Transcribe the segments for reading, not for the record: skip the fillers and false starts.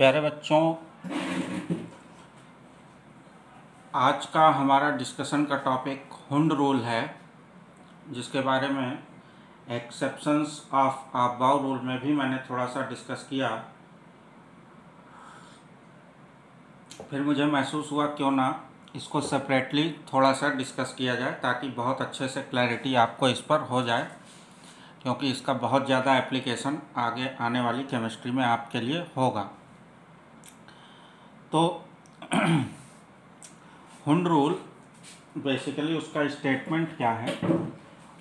प्यारे बच्चों, आज का हमारा डिस्कशन का टॉपिक हुंड रूल है, जिसके बारे में एक्सेप्शंस ऑफ अबाव रूल में भी मैंने थोड़ा सा डिस्कस किया। फिर मुझे महसूस हुआ क्यों ना इसको सेपरेटली थोड़ा सा डिस्कस किया जाए, ताकि बहुत अच्छे से क्लैरिटी आपको इस पर हो जाए, क्योंकि इसका बहुत ज़्यादा एप्लीकेशन आगे आने वाली केमिस्ट्री में आपके लिए होगा। तो हुंड रूल बेसिकली उसका स्टेटमेंट क्या है?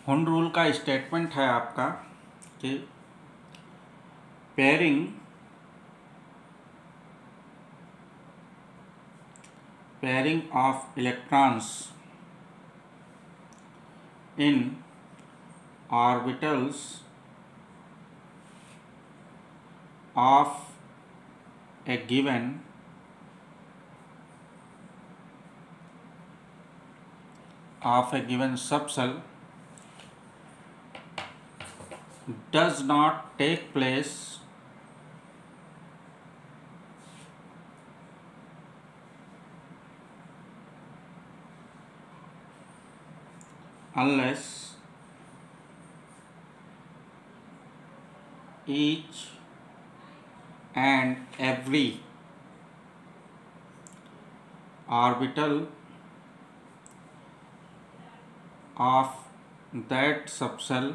हुंड रूल का स्टेटमेंट है आपका कि pairing of electrons in orbitals of a given subshell does not take place unless each and every orbital of that subshell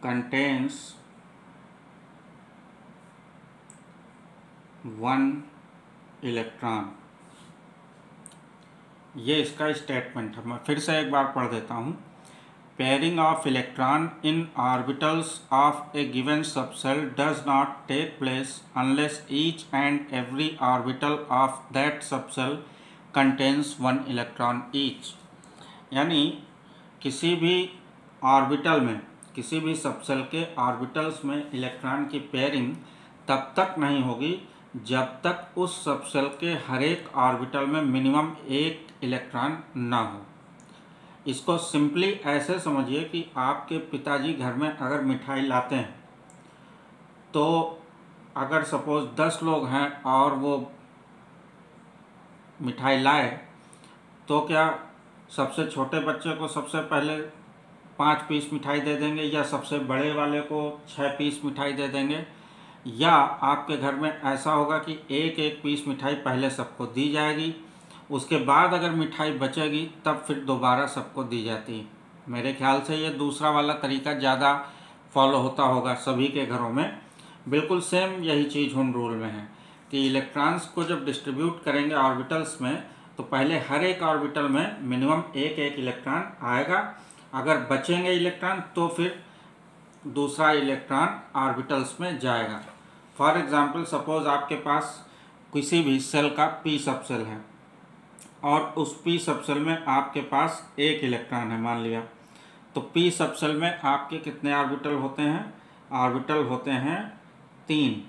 contains one electron. ये इसका स्टेटमेंट है। मैं फिर से एक बार पढ़ देता हूँ। Pairing of electron in orbitals of a given subshell does not take place unless each and every orbital of that subshell contains one electron each. यानी किसी भी ऑर्बिटल में, किसी भी सबसेल के ऑर्बिटल्स में इलेक्ट्रॉन की पेयरिंग तब तक नहीं होगी जब तक उस सबसेल के हर एक ऑर्बिटल में मिनिमम एक इलेक्ट्रॉन ना हो। इसको सिंपली ऐसे समझिए कि आपके पिताजी घर में अगर मिठाई लाते हैं, तो अगर सपोज़ 10 लोग हैं और वो मिठाई लाए, तो क्या सबसे छोटे बच्चे को सबसे पहले 5 पीस मिठाई दे देंगे, या सबसे बड़े वाले को 6 पीस मिठाई दे देंगे? या आपके घर में ऐसा होगा कि एक एक पीस मिठाई पहले सबको दी जाएगी, उसके बाद अगर मिठाई बचेगी तब फिर दोबारा सबको दी जाती है। मेरे ख्याल से ये दूसरा वाला तरीका ज़्यादा फॉलो होता होगा सभी के घरों में। बिल्कुल सेम यही चीज़ हुंड रूल में है कि इलेक्ट्रॉन्स को जब डिस्ट्रीब्यूट करेंगे ऑर्बिटल्स में, तो पहले हर एक ऑर्बिटल में मिनिमम एक एक इलेक्ट्रॉन आएगा। अगर बचेंगे इलेक्ट्रॉन तो फिर दूसरा इलेक्ट्रॉन ऑर्बिटल्स में जाएगा। फॉर एग्जांपल, सपोज आपके पास किसी भी सेल का पी सबसेल है और उस पी सबसेल में आपके पास एक इलेक्ट्रॉन है, मान लिया। तो पी सबसेल में आपके कितने ऑर्बिटल होते हैं? ऑर्बिटल होते हैं 3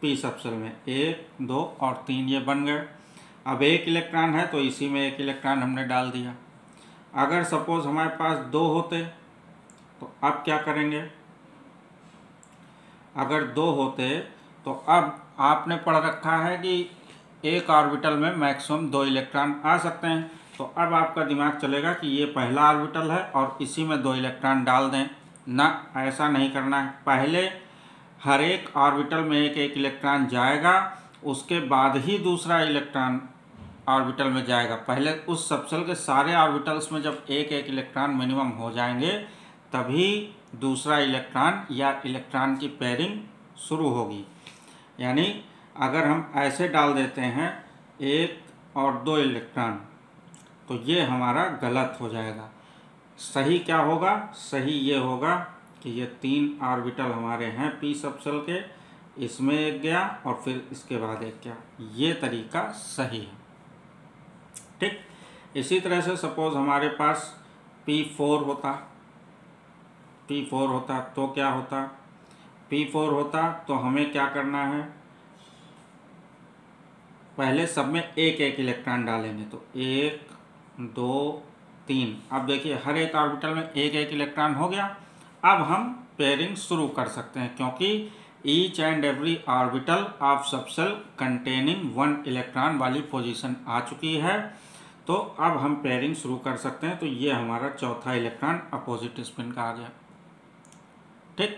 पी सबसेल में, 1, 2 और 3 ये बन गए। अब एक इलेक्ट्रॉन है तो इसी में एक इलेक्ट्रॉन हमने डाल दिया। अगर सपोज हमारे पास 2 होते तो अब क्या करेंगे? अगर 2 होते तो अब आपने पढ़ रखा है कि एक ऑर्बिटल में मैक्सिमम 2 इलेक्ट्रॉन आ सकते हैं। तो अब आपका दिमाग चलेगा कि ये पहला ऑर्बिटल है और इसी में 2 इलेक्ट्रॉन डाल दें। ना, ऐसा नहीं करना है। पहले हर एक ऑर्बिटल में एक एक इलेक्ट्रॉन जाएगा, उसके बाद ही दूसरा इलेक्ट्रॉन ऑर्बिटल में जाएगा। पहले उस सबसेल के सारे ऑर्बिटल्स में जब एक एक इलेक्ट्रॉन मिनिमम हो जाएंगे, तभी दूसरा इलेक्ट्रॉन या इलेक्ट्रॉन की पेयरिंग शुरू होगी। यानी अगर हम ऐसे डाल देते हैं 1 और 2 इलेक्ट्रॉन, तो ये हमारा गलत हो जाएगा। सही क्या होगा? सही ये होगा कि ये 3 ऑर्बिटल हमारे हैं पी सबसेल के, इसमें एक गया और फिर इसके बाद एक गया। ये तरीका सही है। ठीक, इसी तरह से सपोज हमारे पास P4 होता, तो क्या होता? P4 होता तो हमें क्या करना है? पहले सब में एक एक इलेक्ट्रॉन डालेंगे। तो 1, 2, 3। अब देखिए हर एक ऑर्बिटल में एक एक इलेक्ट्रॉन हो गया। अब हम पेयरिंग शुरू कर सकते हैं, क्योंकि each and every orbital of subshell containing 1 electron वाली पोजीशन आ चुकी है। तो अब हम पेयरिंग शुरू कर सकते हैं। तो ये हमारा चौथा इलेक्ट्रॉन अपोजिट स्पिन का आ गया। ठीक,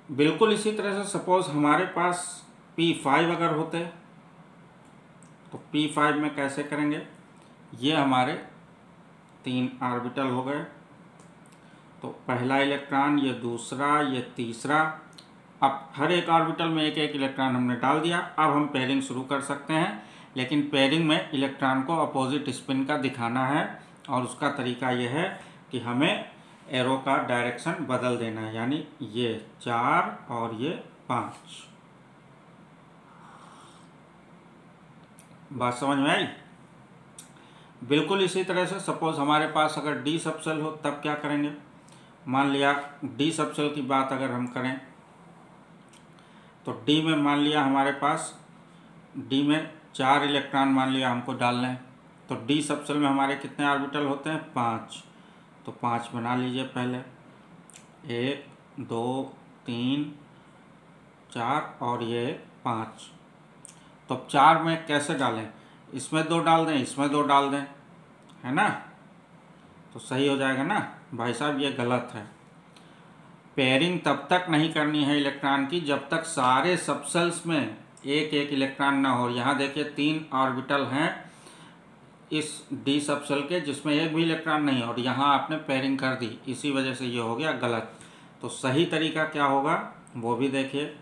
बिल्कुल इसी तरह से सपोज हमारे पास P5 अगर होते तो P5 में कैसे करेंगे, ये हमारे 3 ऑर्बिटल हो गए। तो पहला इलेक्ट्रॉन, ये दूसरा, ये तीसरा। अब हर एक ऑर्बिटल में एक एक इलेक्ट्रॉन हमने डाल दिया। अब हम पेयरिंग शुरू कर सकते हैं, लेकिन पेयरिंग में इलेक्ट्रॉन को अपोजिट स्पिन का दिखाना है, और उसका तरीका यह है कि हमें एरो का डायरेक्शन बदल देना है, यानी ये 4 और ये 5। बात समझ में आई? बिल्कुल इसी तरह से सपोज हमारे पास अगर डी सबसेल हो तब क्या करेंगे। मान लिया डी सबसेल की बात अगर हम करें तो डी में मान लिया हमारे पास डी में 4 इलेक्ट्रॉन मान लिया हमको डालना है। तो डी सबसेल में हमारे कितने ऑर्बिटल होते हैं, 5। तो 5 बना लीजिए पहले, 1 2 3 4 और ये 5। तो 4 में कैसे डालें, इसमें 2 डाल दें, इसमें 2 डाल दें, है ना, तो सही हो जाएगा ना। भाई साहब ये गलत है। पेयरिंग तब तक नहीं करनी है इलेक्ट्रॉन की जब तक सारे सबसेल्स में एक एक इलेक्ट्रॉन ना हो। यहाँ देखिए 3 ऑर्बिटल हैं इस डी सबसेल के जिसमें एक भी इलेक्ट्रॉन नहीं है, और यहाँ आपने पेयरिंग कर दी, इसी वजह से ये हो गया गलत। तो सही तरीका क्या होगा वो भी देखिए।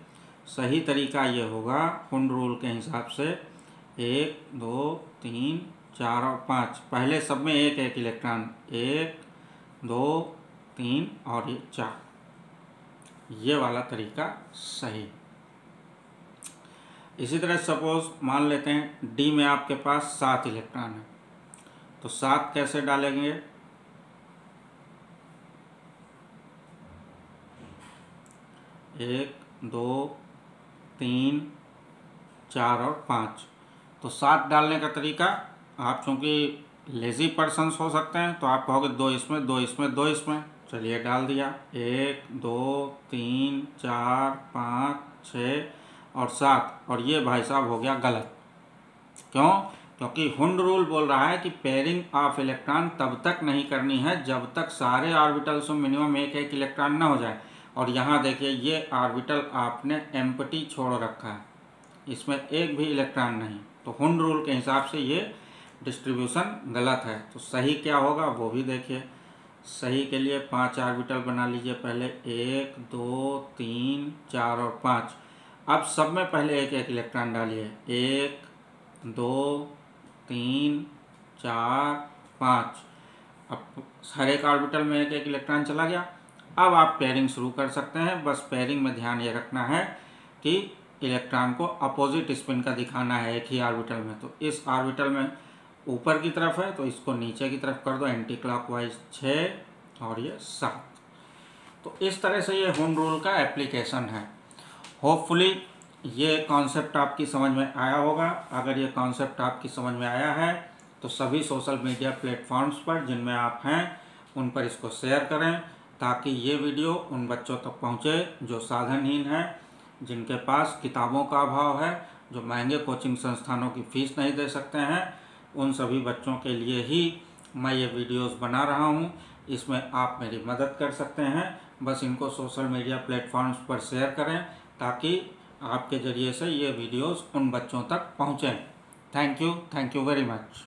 सही तरीका ये होगा हुंड रूल के हिसाब से 1 2 3 4 और 5, पहले सब में एक एक इलेक्ट्रॉन, 1 2 3 और ये 4, ये वाला तरीका सही। इसी तरह सपोज मान लेते हैं डी में आपके पास 7 इलेक्ट्रॉन है, तो 7 कैसे डालेंगे, 1 2 3 4 और 5। तो 7 डालने का तरीका, आप चूँकि लेज़ी पर्सन्स हो सकते हैं तो आप कहोगे 2 इसमें 2 इसमें 2 इसमें, चलिए डाल दिया, 1 2 3 4 5 6 और 7। और ये भाई साहब हो गया गलत। क्यों? क्योंकि हुंड रूल बोल रहा है कि पेयरिंग ऑफ इलेक्ट्रॉन तब तक नहीं करनी है जब तक सारे ऑर्बिटल्स में मिनिमम एक एक इलेक्ट्रॉन ना हो जाए। और यहाँ देखिए ये ऑर्बिटल आपने एम्प्टी छोड़ रखा है, इसमें एक भी इलेक्ट्रॉन नहीं। तो हुंड रूल के हिसाब से ये डिस्ट्रीब्यूशन गलत है। तो सही क्या होगा वो भी देखिए। सही के लिए 5 ऑर्बिटल बना लीजिए पहले, 1 2 3 4 और 5। अब सब में पहले एक एक इलेक्ट्रॉन डालिए, 1 2 3 4 5। अब हर एक ऑर्बिटल में एक एक इलेक्ट्रॉन चला गया। अब आप पेयरिंग शुरू कर सकते हैं। बस पेयरिंग में ध्यान ये रखना है कि इलेक्ट्रॉन को अपोजिट स्पिन का दिखाना है एक ही ऑर्बिटल में। तो इस ऑर्बिटल में ऊपर की तरफ है तो इसको नीचे की तरफ कर दो एंटी क्लॉकवाइज 6 और ये 7। तो इस तरह से ये हुंड रूल का एप्लीकेशन है। होपफुली ये कॉन्सेप्ट आपकी समझ में आया होगा। अगर ये कॉन्सेप्ट आपकी समझ में आया है तो सभी सोशल मीडिया प्लेटफॉर्म्स पर जिनमें आप हैं उन पर इसको शेयर करें, ताकि ये वीडियो उन बच्चों तक पहुँचे जो साधनहीन हैं, जिनके पास किताबों का अभाव है, जो महंगे कोचिंग संस्थानों की फ़ीस नहीं दे सकते हैं। उन सभी बच्चों के लिए ही मैं ये वीडियोस बना रहा हूँ। इसमें आप मेरी मदद कर सकते हैं। बस इनको सोशल मीडिया प्लेटफॉर्म्स पर शेयर करें ताकि आपके ज़रिए से ये वीडियोस उन बच्चों तक पहुँचें। Thank you very much.